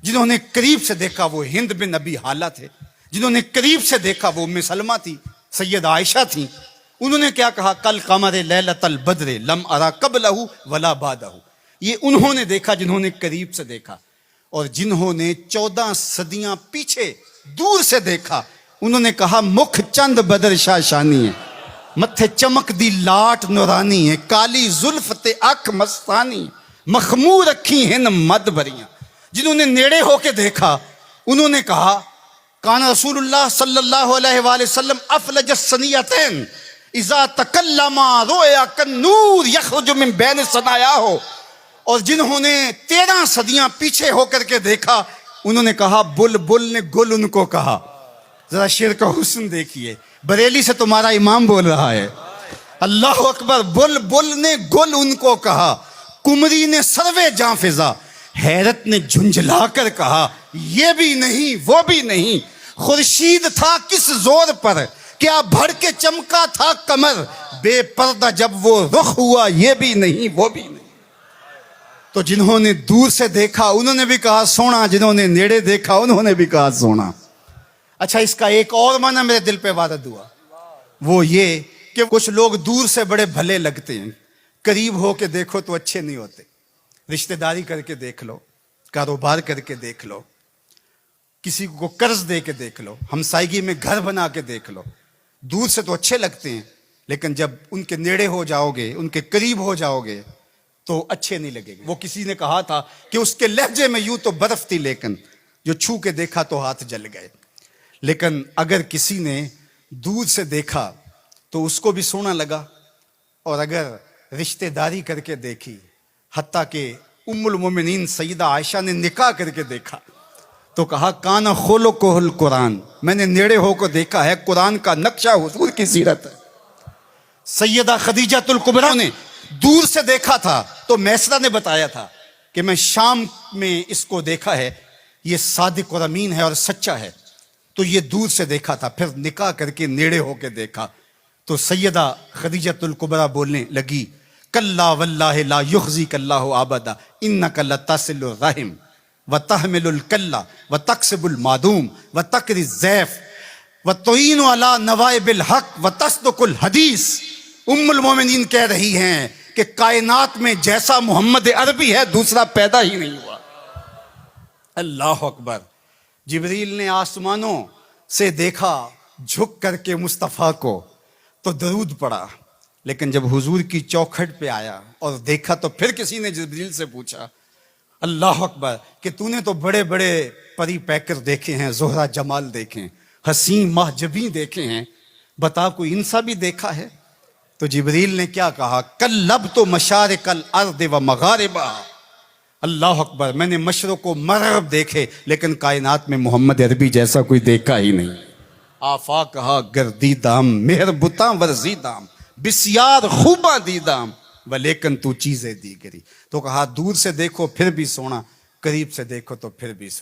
जिन्होंने करीब से देखा वो हिंद बिन अबी हाला थे, जिन्होंने करीब से देखा वो उम्मे सलमा थी, सैयद आयशा थी। उन्होंने क्या कहा, कल कमर लैलतल बद्र लम अरा कबलहु वला बादहु। ये उन्होंने देखा जिन्होंने करीब से देखा। और जिन्होंने 14 सदियां पीछे दूर से देखा, उन्होंने कहा मुख चंद बदर शाशानी है, मत्थे चमक दी लाट नुरानी है, काली जुल्फ ते अख मस्तानी, मखमूर रखी हिन मद भरियां। जिन्होंने नेड़े होके देखा उन्होंने कहा कान रसूलुल्लाह सल्लल्लाहु अलैहि वसल्लम अफलज सनियतैन इज़ा तकल्लमा रोया कन्नूर यखरुज मिन बैन सनाया हो। और जिन्होंने 13 सदियां पीछे होकर के देखा उन्होंने कहा बुलबुल ने गुल उनको कहा। जरा शेर का हुस्न देखिए, बरेली से तुम्हारा इमाम बोल रहा है, अल्लाह अकबर। बुलबुल ने गुल उनको कहा, कुमरी ने सर्वे जां फिजा, हैरत ने झुंझला कर कहा ये भी नहीं वो भी नहीं। खुर्शीद था किस जोर पर, क्या भड़ के चमका था कमर, बेपर्दा जब वो रुख हुआ ये भी नहीं वो भी नहीं। तो जिन्होंने दूर से देखा उन्होंने भी कहा सोना, जिन्होंने नेड़े देखा उन्होंने भी कहा सोना। अच्छा, इसका एक और माना मेरे दिल पे वारद हुआ, वो ये कि कुछ लोग दूर से बड़े भले लगते हैं, करीब हो के देखो तो अच्छे नहीं होते। रिश्तेदारी करके देख लो, कारोबार करके देख लो, किसी को कर्ज दे के देख लो, हमसायगी में घर बना के देख लो। दूर से तो अच्छे लगते हैं, लेकिन जब उनके नेड़े हो जाओगे, उनके करीब हो जाओगे तो अच्छे नहीं लगेंगे। वो किसी ने कहा था कि उसके लहजे में यूं तो बर्फ थी, लेकिन जो छू के देखा तो हाथ जल गए। लेकिन अगर किसी ने दूर से देखा तो उसको भी सोना लगा, और अगर रिश्तेदारी करके देखी, हत्ता के उम्मुल मोमिनीन सईदा आयशा ने निकाह करके देखा तो कहा काना खोलो कोहल कुरान, मैंने नेड़े होकर देखा है, कुरान का नक्शा हुजूर की सीरत है। सैयदा खदीजातुल कुबरा ने दूर से देखा था तो मैसरा ने बताया था कि मैं शाम में इसको देखा है, ये सादिक और अमीन है और सच्चा है। तो ये दूर से देखा था, फिर निकाह करके नेड़े होकर देखा तो सैयदा खदीजातुल कुबरा बोलने लगी कल्ला वल्लाहि ला युखज़ी कल्लाहु आबदा इन्नका लतसिलुर रहिम व तहमिलुल कल्ला व तक्सिबुल मादूम व तकरी ज़ैफ व तुईनु अला नवाइबिल हक व तस्दुकुल हदीस। उम्मुल मोमिनीन कह रही हैं कि कायनात में जैसा मोहम्मद अरबी है दूसरा पैदा ही नहीं हुआ। अल्लाह अकबर। जिब्रील ने आसमानों से देखा झुक करके मुस्तफ़ा को तो दरूद पड़ा, लेकिन जब हुजूर की चौखट पे आया और देखा तो फिर किसी ने जिब्रील से पूछा अल्लाह अकबर कि तूने तो बड़े बड़े परी पैकर देखे हैं, जोहरा जमाल देखे हैं, हसीन महजबी देखे हैं, बता कोई इंसा भी देखा है? तो जिब्रील ने क्या कहा, कल लब तो मशारिकल अर्द व मगारिबा। अल्लाह अकबर, मैंने मशरक़ व मग़रिब देखे, लेकिन कायनात में मोहम्मद अरबी जैसा कोई देखा ही नहीं। आफा कहा गर्दीदाम मेहरबुता वर्जीदाम बिस्यार खूबा दीदाम व लेकिन तू चीजें दी गिरी। तो कहा दूर से देखो फिर भी सोना, करीब से देखो तो फिर भी सोना।